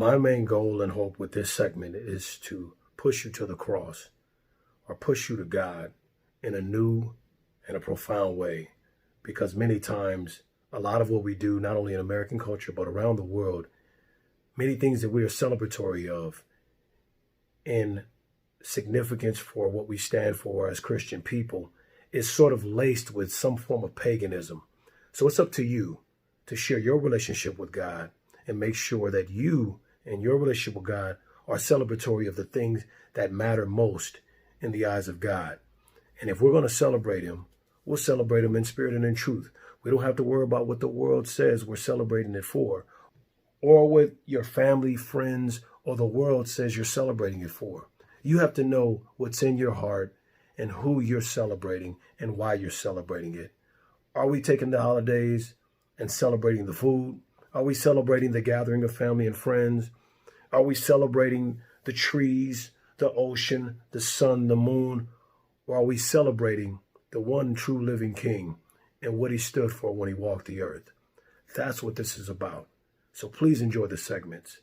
My main goal and hope with this segment is to push you to the cross or push you to God in a new and a profound way. Because many times, a lot of what we do, not only in American culture, but around the world, many things that we are celebratory of in significance for what we stand for as Christian people is sort of laced with some form of paganism. So it's up to you to share your relationship with God and make sure that you and your relationship with God are celebratory of the things that matter most in the eyes of God. And if we're going to celebrate him, we'll celebrate him in spirit and in truth. We don't have to worry about what the world says we're celebrating it for, or what your family, friends, or the world says you're celebrating it for. You have to know what's in your heart and who you're celebrating and why you're celebrating it. Are we taking the holidays and celebrating the food? Are we celebrating the gathering of family and friends? Are we celebrating the trees, the ocean, the sun, the moon? Or are we celebrating the one true living King and what he stood for when he walked the earth? That's what this is about. So please enjoy the segments.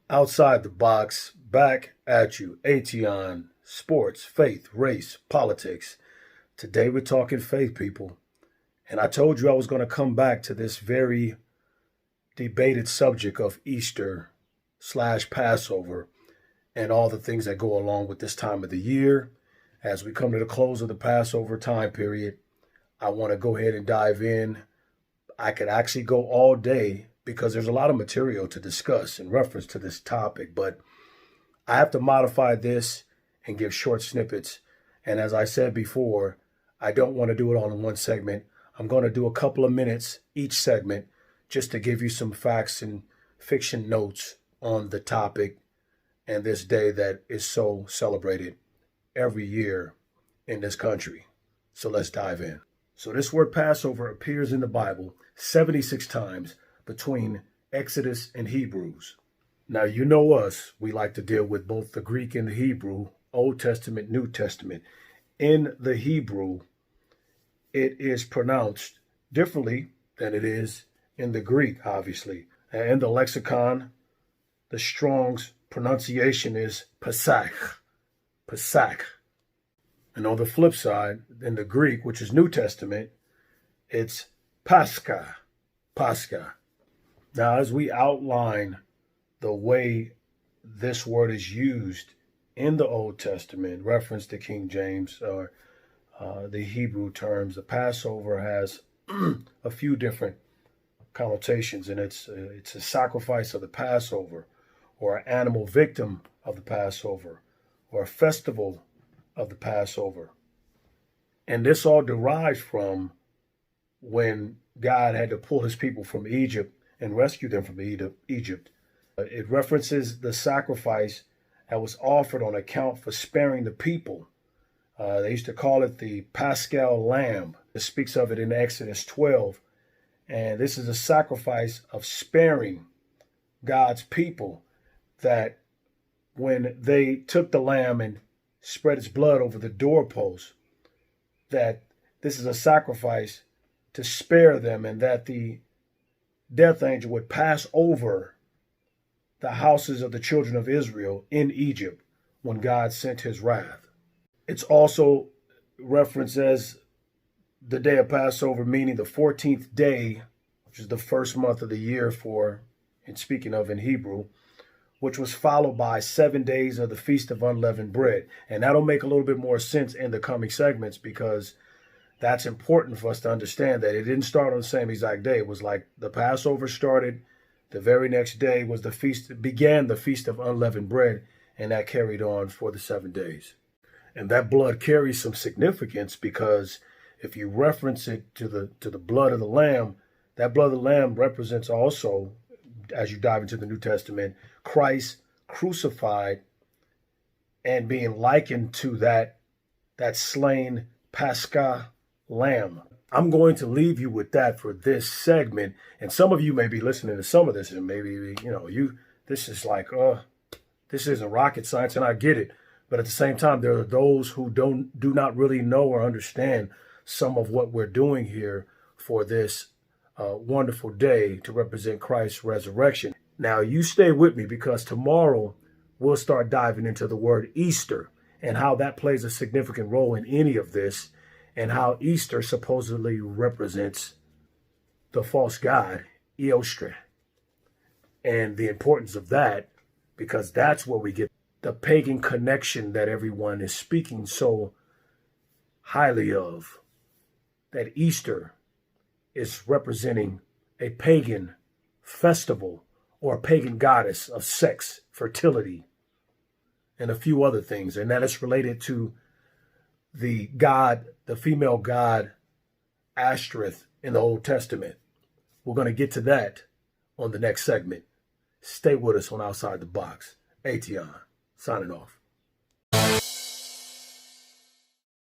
Outside the box, back at you. Ation, sports, faith, race, politics. Today we're talking faith, people. And I told you I was going to come back to this very debated subject of Easter/Passover and all the things that go along with this time of the year. As we come to the close of the Passover time period, I want to go ahead and dive in. I could actually go all day because there's a lot of material to discuss in reference to this topic, but I have to modify this and give short snippets. And as I said before, I don't want to do it all in one segment. I'm going to do a couple of minutes each segment just to give you some facts and fiction notes on the topic and this day that is so celebrated every year in this country. So let's dive in. So this word Passover appears in the Bible 76 times between Exodus and Hebrews. Now, you know us, we like to deal with both the Greek and the Hebrew, Old Testament, New Testament. In the Hebrew, it is pronounced differently than it is in the Greek, obviously. And in the lexicon, the Strong's pronunciation is Pesach. Pesach. And on the flip side, in the Greek, which is New Testament, it's Pascha. Pascha. Now, as we outline the way this word is used in the Old Testament, reference to King James or the Hebrew terms, the Passover has a few different connotations, and it's a sacrifice of the Passover, or an animal victim of the Passover, or a festival of the Passover. And this all derives from when God had to pull his people from Egypt and rescue them from Egypt. It references the sacrifice that was offered on account for sparing the people. They used to call it the Paschal Lamb. It speaks of it in Exodus 12. And this is a sacrifice of sparing God's people, that when they took the lamb and spread its blood over the doorpost, that this is a sacrifice to spare them, and that the death angel would pass over the houses of the children of Israel in Egypt when God sent his wrath. It's also referenced as the day of Passover, meaning the 14th day, which is the first month of the year and speaking of in Hebrew, which was followed by 7 days of the Feast of Unleavened Bread. And that'll make a little bit more sense in the coming segments, because that's important for us to understand that it didn't start on the same exact day. It was like the Passover started, the very next day began the Feast of Unleavened Bread, and that carried on for the 7 days. And that blood carries some significance, because if you reference it to the blood of the lamb, that blood of the lamb represents also, as you dive into the New Testament, Christ crucified and being likened to that slain Paschal lamb. I'm going to leave you with that for this segment. And some of you may be listening to some of this and maybe, this is like, this isn't rocket science, and I get it. But at the same time, there are those who do not really know or understand some of what we're doing here for this wonderful day to represent Christ's resurrection. Now, you stay with me because tomorrow we'll start diving into the word Easter and how that plays a significant role in any of this, and how Easter supposedly represents the false god, Eostre, and the importance of that, because that's where we get the pagan connection that everyone is speaking so highly of. That Easter is representing a pagan festival or a pagan goddess of sex, fertility, and a few other things. And that is related to the god, the female god Ashtoreth in the Old Testament. We're going to get to that on the next segment. Stay with us on Outside the Box. Ation, signing off.